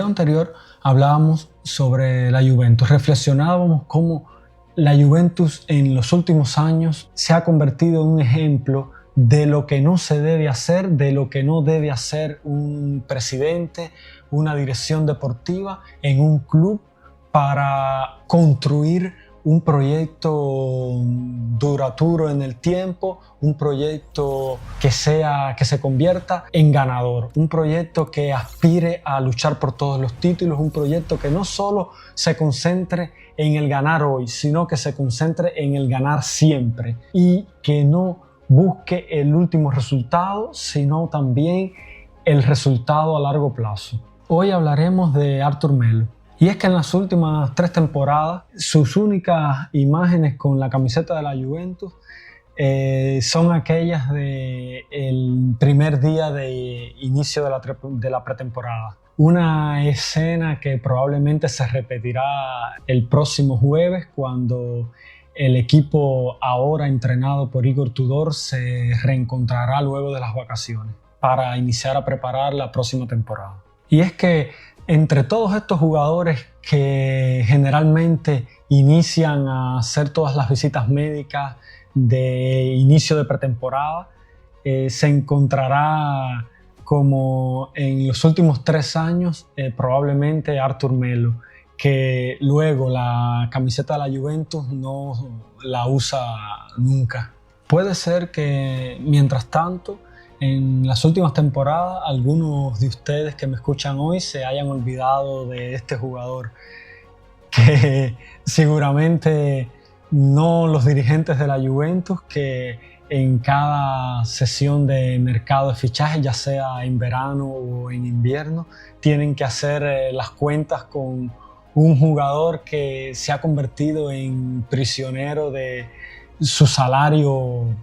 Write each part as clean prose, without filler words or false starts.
video anterior hablábamos sobre la Juventus, reflexionábamos cómo la Juventus en los últimos años se ha convertido en un ejemplo de lo que no se debe hacer, de lo que no debe hacer un presidente, una dirección deportiva en un club para construir un proyecto duradero en el tiempo, un proyecto que se convierta en ganador, un proyecto que aspire a luchar por todos los títulos, un proyecto que no solo se concentre en el ganar hoy, sino que se concentre en el ganar siempre y que no busque el último resultado, sino también el resultado a largo plazo. Hoy hablaremos de Artur Melo. Y es que en las últimas 3 temporadas, sus únicas imágenes con la camiseta de la Juventus son aquellas del primer día de inicio de la pretemporada. Una escena que probablemente se repetirá el próximo jueves cuando el equipo ahora entrenado por Igor Tudor se reencontrará luego de las vacaciones para iniciar a preparar la próxima temporada. Y es que entre todos estos jugadores que generalmente inician a hacer todas las visitas médicas de inicio de pretemporada, se encontrará como en los últimos 3 años probablemente Artur Melo, que luego la camiseta de la Juventus no la usa nunca. Puede ser que mientras tanto en las últimas temporadas algunos de ustedes que me escuchan hoy se hayan olvidado de este jugador, que seguramente no los dirigentes de la Juventus, que en cada sesión de mercado de fichajes, ya sea en verano o en invierno, tienen que hacer las cuentas con un jugador que se ha convertido en prisionero de su salario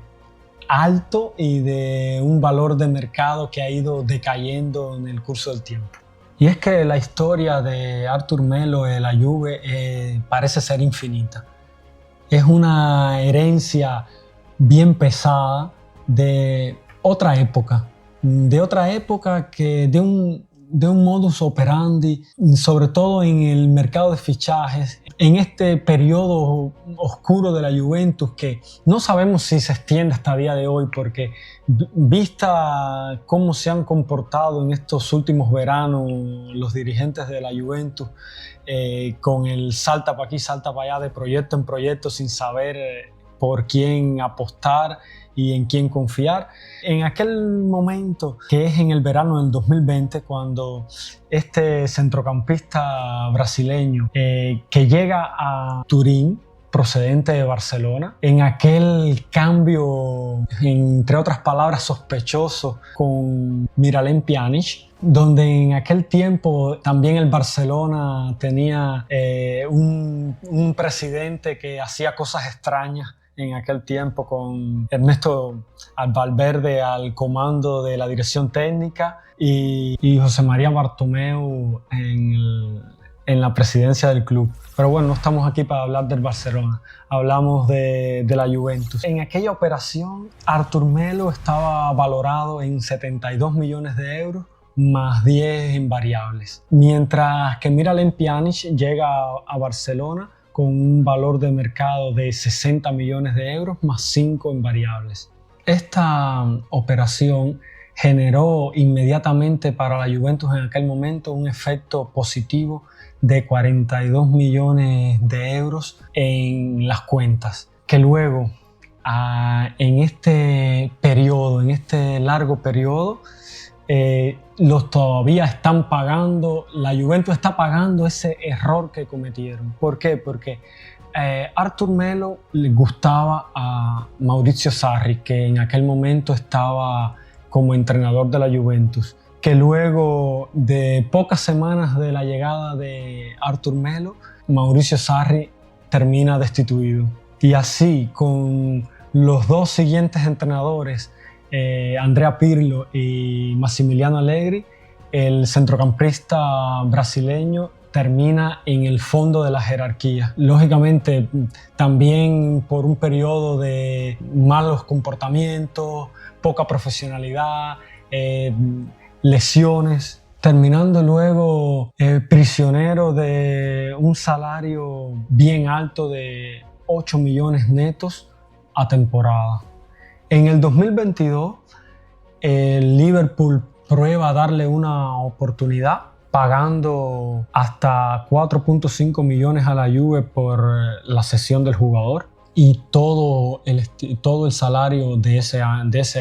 alto y de un valor de mercado que ha ido decayendo en el curso del tiempo. Y es que la historia de Artur Melo de la Juve parece ser infinita. Es una herencia bien pesada de otra época que de un modus operandi, sobre todo en el mercado de fichajes, en este periodo oscuro de la Juventus que no sabemos si se extiende hasta el día de hoy, porque vista cómo se han comportado en estos últimos veranos los dirigentes de la Juventus, con el salta para aquí, salta para allá, de proyecto en proyecto, sin saber por quién apostar y en quién confiar. En aquel momento, que es en el verano del 2020, cuando este centrocampista brasileño que llega a Turín, procedente de Barcelona, en aquel cambio, entre otras palabras, sospechoso con Miralem Pjanic, donde en aquel tiempo también el Barcelona tenía un presidente que hacía cosas extrañas en aquel tiempo, con Ernesto Valverde al comando de la dirección técnica y José María Bartomeu en la presidencia del club. Pero bueno, no estamos aquí para hablar del Barcelona, hablamos de la Juventus. En aquella operación, Artur Melo estaba valorado en 72 millones de euros, más 10 en variables. Mientras que Miralem Pjanic llega a Barcelona con un valor de mercado de 60 millones de euros, más 5 en variables. Esta operación generó inmediatamente para la Juventus en aquel momento un efecto positivo de 42 millones de euros en las cuentas, que luego en este periodo, en este largo periodo, los todavía están pagando, la Juventus está pagando ese error que cometieron. ¿Por qué? Porque Artur Melo le gustaba a Maurizio Sarri, que en aquel momento estaba como entrenador de la Juventus, que luego de pocas semanas de la llegada de Artur Melo, Maurizio Sarri termina destituido. Y así, con los 2 siguientes entrenadores, Andrea Pirlo y Massimiliano Allegri, el centrocampista brasileño termina en el fondo de la jerarquía. Lógicamente, también por un periodo de malos comportamientos, poca profesionalidad, lesiones, terminando luego prisionero de un salario bien alto de 8 millones netos a temporada. En el 2022, el Liverpool prueba a darle una oportunidad pagando hasta 4.5 millones a la Juve por la cesión del jugador y todo el salario de ese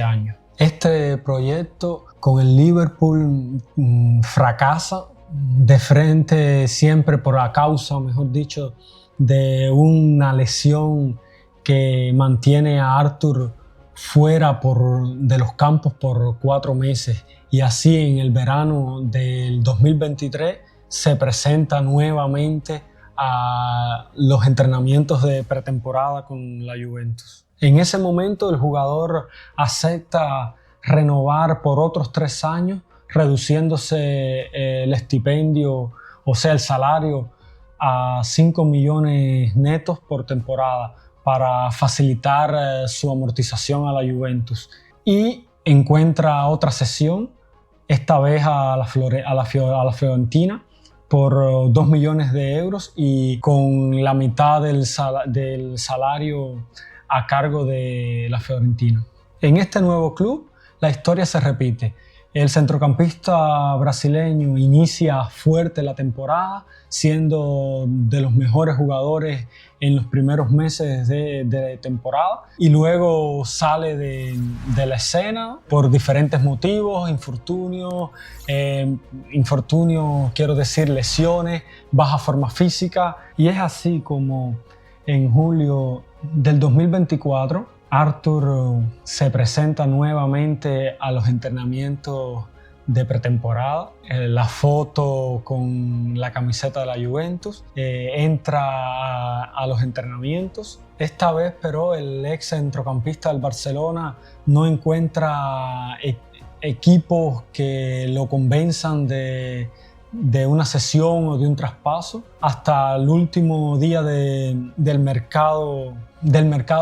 año. Este proyecto con el Liverpool fracasa de frente siempre por la causa, mejor dicho, de una lesión que mantiene a Arthur fuera de los campos por 4 meses, y así en el verano del 2023 se presenta nuevamente a los entrenamientos de pretemporada con la Juventus. En ese momento el jugador acepta renovar por otros 3 años, reduciéndose el estipendio, o sea el salario, a 5 millones netos por temporada para facilitar su amortización a la Juventus. Y encuentra otra cesión, esta vez a la Fiorentina, por 2 millones de euros y con la mitad del salario a cargo de la Fiorentina. En este nuevo club la historia se repite. El centrocampista brasileño inicia fuerte la temporada, siendo de los mejores jugadores en los primeros meses de temporada, y luego sale de la escena por diferentes motivos, infortunio, quiero decir lesiones, baja forma física, y es así como en julio del 2024 Arthur se presenta nuevamente a los entrenamientos de pretemporada. La foto con la camiseta de la Juventus, entra a los entrenamientos. Esta vez, pero, el ex centrocampista del Barcelona no encuentra equipos que lo convenzan de una cesión o de un traspaso hasta el último día del mercado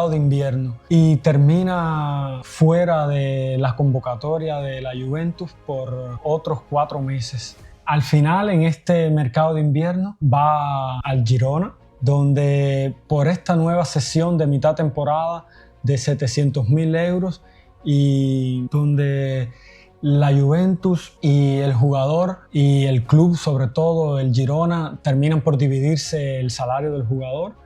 de invierno, y termina fuera de la convocatoria de la Juventus por otros 4 meses. Al final, en este mercado de invierno, va al Girona, donde por esta nueva cesión de mitad temporada de 700.000 euros, y donde la Juventus y el jugador y el club, sobre todo el Girona, terminan por dividirse el salario del jugador,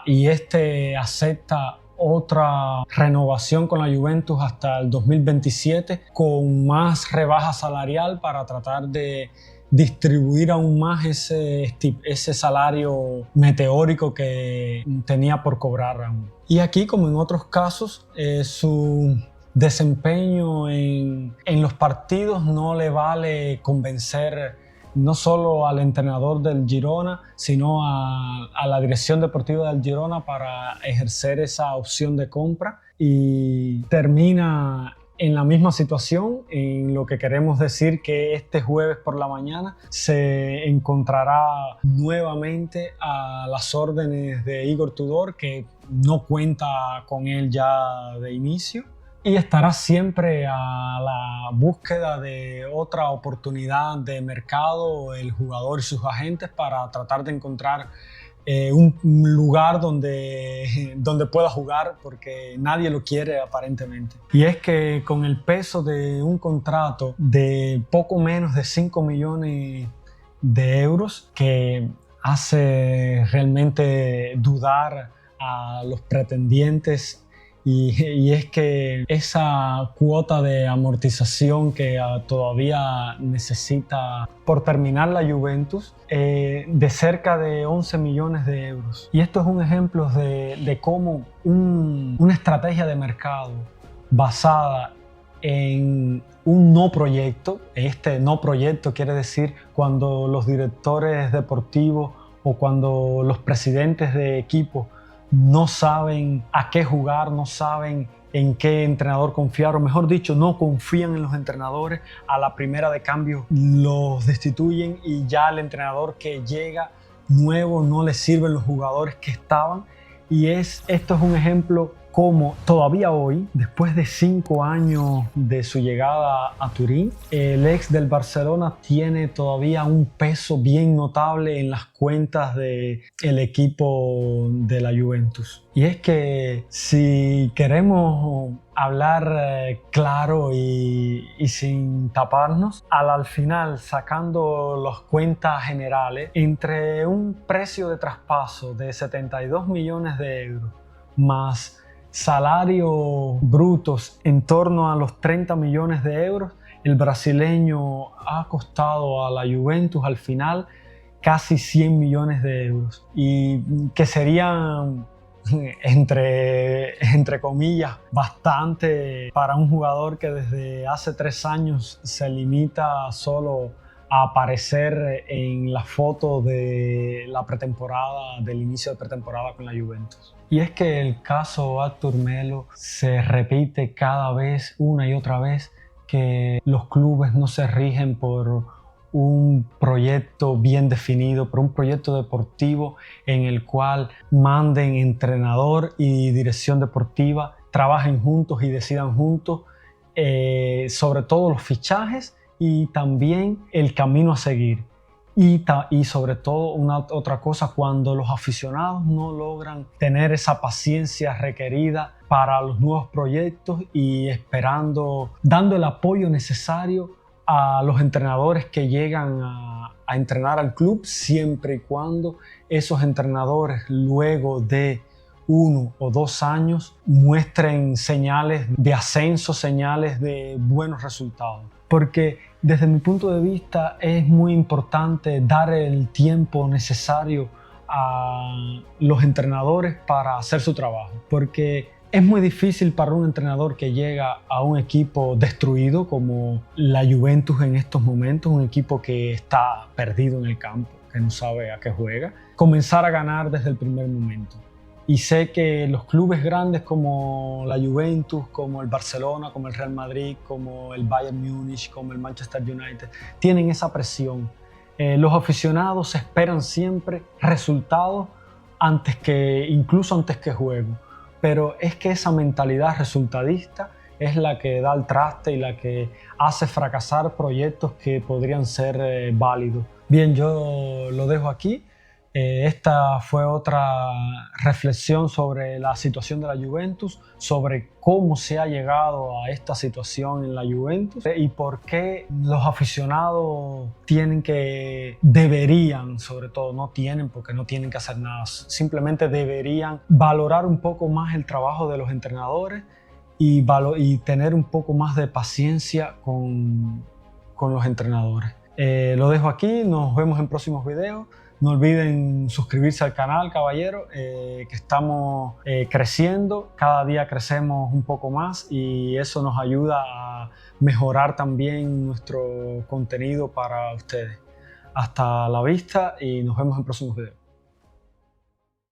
y este acepta otra renovación con la Juventus hasta el 2027 con más rebaja salarial para tratar de distribuir aún más ese salario meteórico que tenía por cobrar aún. Y aquí, como en otros casos, su desempeño en los partidos no le vale convencer no solo al entrenador del Girona, sino a la dirección deportiva del Girona para ejercer esa opción de compra, y termina en la misma situación, en lo que queremos decir que este jueves por la mañana se encontrará nuevamente a las órdenes de Igor Tudor, que no cuenta con él ya de inicio, y estará siempre a la búsqueda de otra oportunidad de mercado, el jugador y sus agentes, para tratar de encontrar un lugar donde pueda jugar, porque nadie lo quiere aparentemente. Y es que con el peso de un contrato de poco menos de 5 millones de euros, que hace realmente dudar a los pretendientes, y es que esa cuota de amortización que todavía necesita por terminar la Juventus, de cerca de 11 millones de euros. Y esto es un ejemplo de cómo una estrategia de mercado basada en un no proyecto, este no proyecto quiere decir cuando los directores deportivos o cuando los presidentes de equipos no saben a qué jugar, no saben en qué entrenador confiar, o mejor dicho, no confían en los entrenadores. A la primera de cambio los destituyen, y ya el entrenador que llega nuevo no le sirven los jugadores que estaban. Y esto es un ejemplo cómo todavía hoy, después de 5 años de su llegada a Turín, el ex del Barcelona tiene todavía un peso bien notable en las cuentas del equipo de la Juventus. Y es que si queremos hablar claro y sin taparnos, al final, sacando las cuentas generales, entre un precio de traspaso de 72 millones de euros más salarios brutos en torno a los 30 millones de euros, el brasileño ha costado a la Juventus al final casi 100 millones de euros, y que serían entre comillas bastante para un jugador que desde hace 3 años se limita solo a aparecer en la foto de la pretemporada, del inicio de pretemporada con la Juventus. Y es que el caso Artur Melo se repite cada vez, una y otra vez, que los clubes no se rigen por un proyecto bien definido, por un proyecto deportivo en el cual manden entrenador y dirección deportiva, trabajen juntos y decidan juntos, sobre todo los fichajes y también el camino a seguir. Y sobre todo otra cosa, cuando los aficionados no logran tener esa paciencia requerida para los nuevos proyectos y dando el apoyo necesario a los entrenadores que llegan a entrenar al club, siempre y cuando esos entrenadores luego de 1 o 2 años muestren señales de ascenso, señales de buenos resultados. Porque desde mi punto de vista es muy importante dar el tiempo necesario a los entrenadores para hacer su trabajo, porque es muy difícil para un entrenador que llega a un equipo destruido como la Juventus en estos momentos, un equipo que está perdido en el campo, que no sabe a qué juega, comenzar a ganar desde el primer momento. Y sé que los clubes grandes como la Juventus, como el Barcelona, como el Real Madrid, como el Bayern Múnich, como el Manchester United, tienen esa presión. Los aficionados esperan siempre resultados incluso antes que juego. Pero es que esa mentalidad resultadista es la que da el traste y la que hace fracasar proyectos que podrían ser válidos. Bien, yo lo dejo aquí. Esta fue otra reflexión sobre la situación de la Juventus, sobre cómo se ha llegado a esta situación en la Juventus y por qué los aficionados deberían, sobre todo, no tienen, porque no tienen que hacer nada, simplemente deberían valorar un poco más el trabajo de los entrenadores y tener un poco más de paciencia con los entrenadores. Lo dejo aquí, nos vemos en próximos videos. No olviden suscribirse al canal, caballero, que estamos creciendo, cada día crecemos un poco más y eso nos ayuda a mejorar también nuestro contenido para ustedes. Hasta la vista y nos vemos en próximos videos.